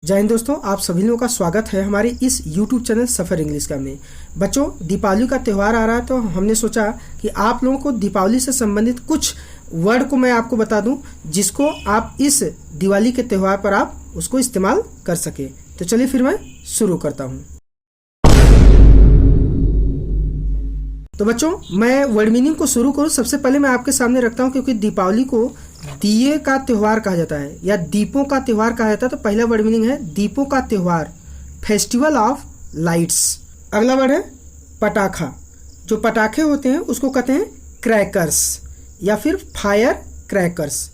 जय हिंद दोस्तों, आप सभी लोगों का स्वागत है हमारे इस YouTube चैनल सफ़र इंग्लिश का में। बच्चों, दीपावली का त्यौहार आ रहा है तो हमने सोचा कि आप लोगों को दीपावली से संबंधित कुछ वर्ड को मैं आपको बता दूं, जिसको आप इस दिवाली के त्यौहार पर आप उसको इस्तेमाल कर सके। तो चलिए फिर मैं शुरू करता हूँ। तो बच्चों, मैं वर्ड मीनिंग को शुरू करूँ सबसे पहले मैं आपके सामने रखता हूँ, क्योंकि दीपावली को दिए का त्यौहार कहा जाता है या दीपों का त्यौहार कहा जाता है। तो पहला वर्ड मीनिंग है दीपों का त्यौहार, फेस्टिवल ऑफ लाइट्स। अगला वर्ड है पटाखा। जो पटाखे होते हैं उसको कहते हैं क्रैकर्स या फिर फायर क्रैकर्स।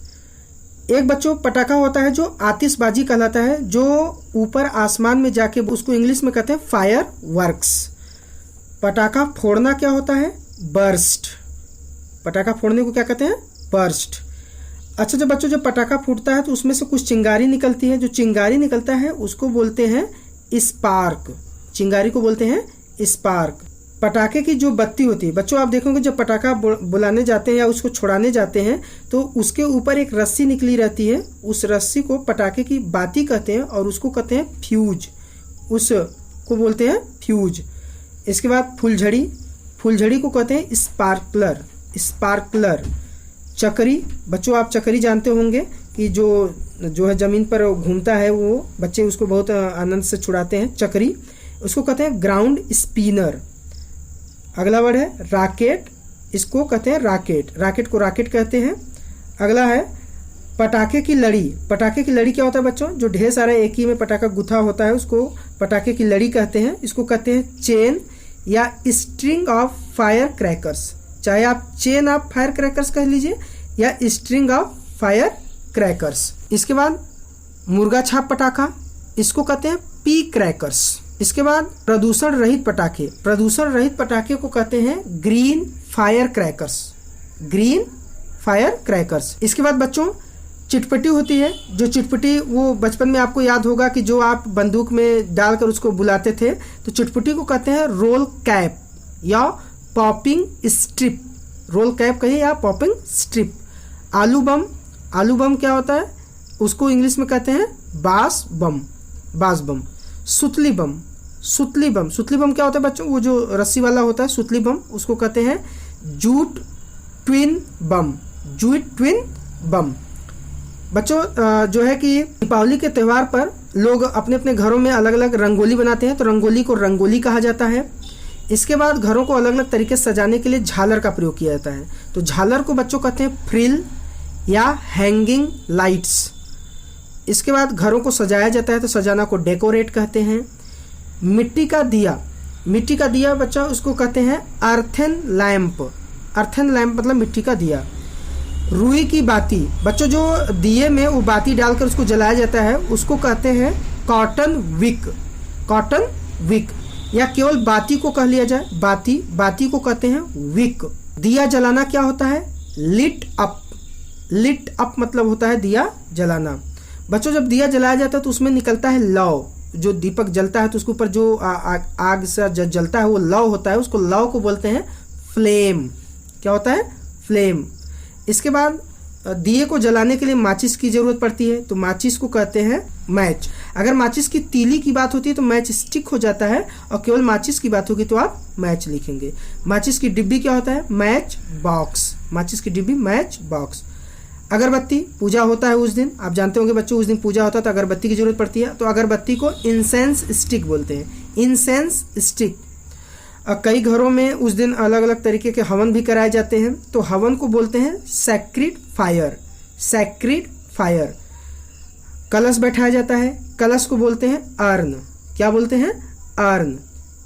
एक बच्चों पटाखा होता है जो आतिशबाजी कहलाता है, जो ऊपर आसमान में जाके उसको इंग्लिश में कहते हैं फायर वर्क्स। पटाखा फोड़ना क्या होता है? बर्स्ट। पटाखा फोड़ने को क्या कहते हैं? बर्स्ट। अच्छा, जब बच्चों जब पटाखा फूटता है तो उसमें से कुछ चिंगारी निकलती है। जो चिंगारी निकलता है उसको बोलते हैं स्पार्क। चिंगारी को बोलते हैं स्पार्क। पटाखे की जो बत्ती होती है बच्चों, आप देखोगे जब पटाखा बुलाने जाते हैं या उसको छुड़ाने जाते हैं तो उसके ऊपर एक रस्सी निकली रहती है। उस रस्सी को पटाखे की बाती कहते हैं और उसको कहते हैं फ्यूज। उसको बोलते हैं फ्यूज। इसके बाद फुलझड़ी। फुलझड़ी को कहते हैं स्पार्कलर। स्पार्कलर। चक्री। बच्चों, आप चक्री जानते होंगे कि जो है ज़मीन पर घूमता है, वो बच्चे उसको बहुत आनंद से छुड़ाते हैं। चक्री, उसको कहते हैं ग्राउंड स्पिनर। अगला वर्ड है रॉकेट। इसको कहते हैं रॉकेट। रॉकेट को रॉकेट कहते हैं। अगला है पटाखे की लड़ी। पटाखे की लड़ी क्या होता है बच्चों? जो ढेर सारा एक ही में पटाखा गुथा होता है उसको पटाखे की लड़ी कहते हैं। इसको कहते हैं चेन या स्ट्रिंग ऑफ फायर क्रैकर्स। चाहे आप चेन ऑफ फायर क्रैकर्स कह लीजिए या स्ट्रिंग ऑफ फायर क्रैकर्स। इसके बाद मुर्गा छाप पटाखा, इसको कहते हैं पी क्रैकर्स। इसके बाद प्रदूषण रहित पटाखे। प्रदूषण रहित पटाखे को कहते हैं green fire crackers. Green fire crackers. इसके बाद बच्चों चिटपटी होती है। जो चिटपटी, वो बचपन में आपको याद होगा कि जो आप बंदूक में डालकर उसको बुलाते थे, तो चिटपटी को कहते हैं रोल कैप या पॉपिंग स्ट्रिप। रोल कैप कहिए या पॉपिंग स्ट्रिप। आलू बम। आलू बम क्या होता है? उसको इंग्लिश में कहते हैं बास बम। बास बम। सुतली बम। सुतली बम। सुतली बम क्या होता है बच्चों? वो जो रस्सी वाला होता है सुतली बम, उसको कहते हैं जूट ट्विन बम। जूट ट्विन बम। बच्चों, जो है कि दीपावली के त्यौहार पर लोग अपने अपने घरों में अलग अलग रंगोली बनाते हैं, तो रंगोली को रंगोली कहा जाता है। इसके बाद घरों को अलग अलग तरीके से सजाने के लिए झालर का प्रयोग किया जाता है। तो झालर को बच्चों कहते हैं फ्रिल या हैंगिंग लाइट्स। इसके बाद घरों को सजाया जाता है तो सजाना को डेकोरेट कहते हैं। मिट्टी का दिया। मिट्टी का दिया बच्चा उसको कहते हैं अर्थन लैंप। अर्थन लैंप मतलब मिट्टी का दिया। रुई की बाती। बच्चों, जो दिए में वो बाती डालकर उसको जलाया जाता है उसको कहते हैं कॉटन विक। Cotton Wick. या केवल बाती को कह लिया जाए बाती। बाती को कहते हैं विक। दिया जलाना क्या होता है? Lit up. लिट अप मतलब होता है दिया जलाना। बच्चों, जब दिया जलाया जाता है तो उसमें निकलता है लौ। जो दीपक जलता है तो उसके ऊपर जो आग से जलता है वो लौ होता है। उसको लौ को बोलते हैं फ्लेम। क्या होता है? फ्लेम। इसके बाद दिए को जलाने के लिए माचिस की जरूरत पड़ती है, तो माचिस को कहते हैं मैच। अगर माचिस की तीली की बात होती है तो मैच स्टिक हो जाता है, और केवल माचिस की बात होगी तो आप मैच लिखेंगे। माचिस की डिब्बी क्या होता है? Match box. माचिस की डिब्बी मैच बॉक्स। अगरबत्ती। पूजा होता है उस दिन, आप जानते होंगे बच्चों, उस दिन पूजा होता है तो अगरबत्ती की जरूरत पड़ती है, तो अगरबत्ती को इंसेंस स्टिक बोलते हैं। Incense stick. कई घरों में उस दिन अलग अलग तरीके के हवन भी कराए जाते हैं, तो हवन को बोलते हैं सैक्रिड फायर। सैक्रिड फायर। कलश बैठाया जाता है, कलश को बोलते हैं अर्न। क्या बोलते हैं? अर्न।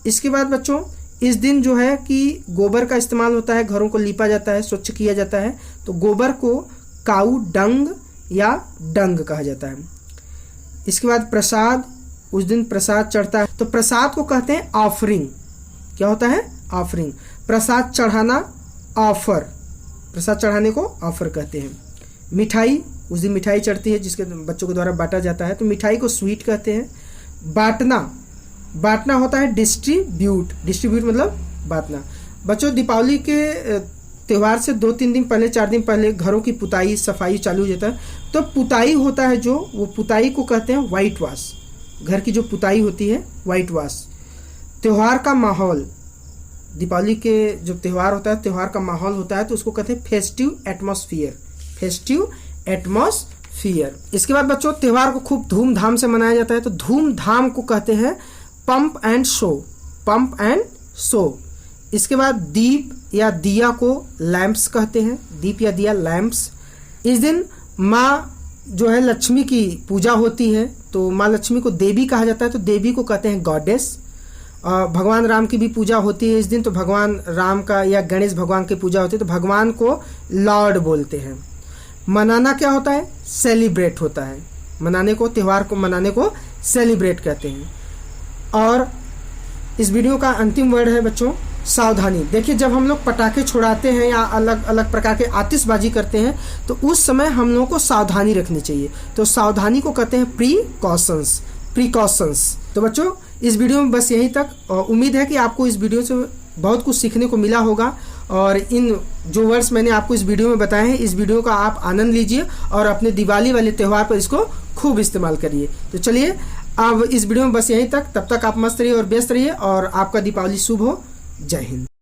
इसके बाद बच्चों इस दिन जो है कि गोबर का इस्तेमाल होता है, घरों को लीपा जाता है, स्वच्छ किया जाता है, तो गोबर को काऊ डंग या डंग कहा जाता है। इसके बाद प्रसाद। उस दिन प्रसाद चढ़ता है, तो प्रसाद को कहते हैं ऑफरिंग। क्या होता है? ऑफरिंग। प्रसाद चढ़ाना ऑफर। प्रसाद चढ़ाने को ऑफर कहते हैं। मिठाई। उस दिन मिठाई चढ़ती है जिसके बच्चों के द्वारा बांटा जाता है, तो मिठाई को स्वीट कहते हैं। बांटना। बांटना होता है डिस्ट्रीब्यूट। डिस्ट्रीब्यूट मतलब बांटना। बच्चों, दीपावली के त्यौहार से 2-3 दिन पहले, 4 दिन पहले घरों की पुताई सफाई चालू हो जाता है। तो पुताई होता है जो, वो पुताई को कहते हैं वाइट वॉश। घर की जो पुताई होती है, वाइट वॉश। त्यौहार का माहौल, दीपावली के जो त्यौहार होता है, त्यौहार का माहौल होता है तो उसको कहते हैं फेस्टिव एटमॉस्फियर, फेस्टिव एटमॉस्फियर। इसके बाद बच्चों त्यौहार को खूब धूमधाम से मनाया जाता है तो धूमधाम को कहते हैं pump and show, pump and show. इसके बाद दीप या दिया को लैंप्स कहते हैं, दीप या दिया लैंप्स। इस दिन माँ जो है लक्ष्मी की पूजा होती है तो माँ लक्ष्मी को देवी कहा जाता है तो देवी को कहते हैं गॉडेस। भगवान राम की भी पूजा होती है इस दिन, तो भगवान राम का या गणेश भगवान की पूजा होती है तो भगवान को लॉर्ड बोलते हैं। मनाना क्या होता है? सेलिब्रेट होता है। मनाने को, त्यौहार को मनाने को सेलिब्रेट कहते हैं। और इस वीडियो का अंतिम वर्ड है बच्चों सावधानी। देखिए जब हम लोग पटाखे छुड़ाते हैं या अलग अलग प्रकार के आतिशबाजी करते हैं तो उस समय हम लोगों को सावधानी रखनी चाहिए, तो सावधानी को कहते हैं प्रीकॉशंस, प्रीकॉशंस। तो बच्चों इस वीडियो में बस यहीं तक। उम्मीद है कि आपको इस वीडियो से बहुत कुछ सीखने को मिला होगा और इन जो वर्ड्स मैंने आपको इस वीडियो में बताए हैं, इस वीडियो का आप आनंद लीजिए और अपने दिवाली वाले त्यौहार पर इसको खूब इस्तेमाल करिए। तो चलिए अब इस वीडियो में बस यहीं तक। तब तक आप मस्त रहिए और व्यस्त रहिए और आपका दीपावली शुभ हो। जय हिंद।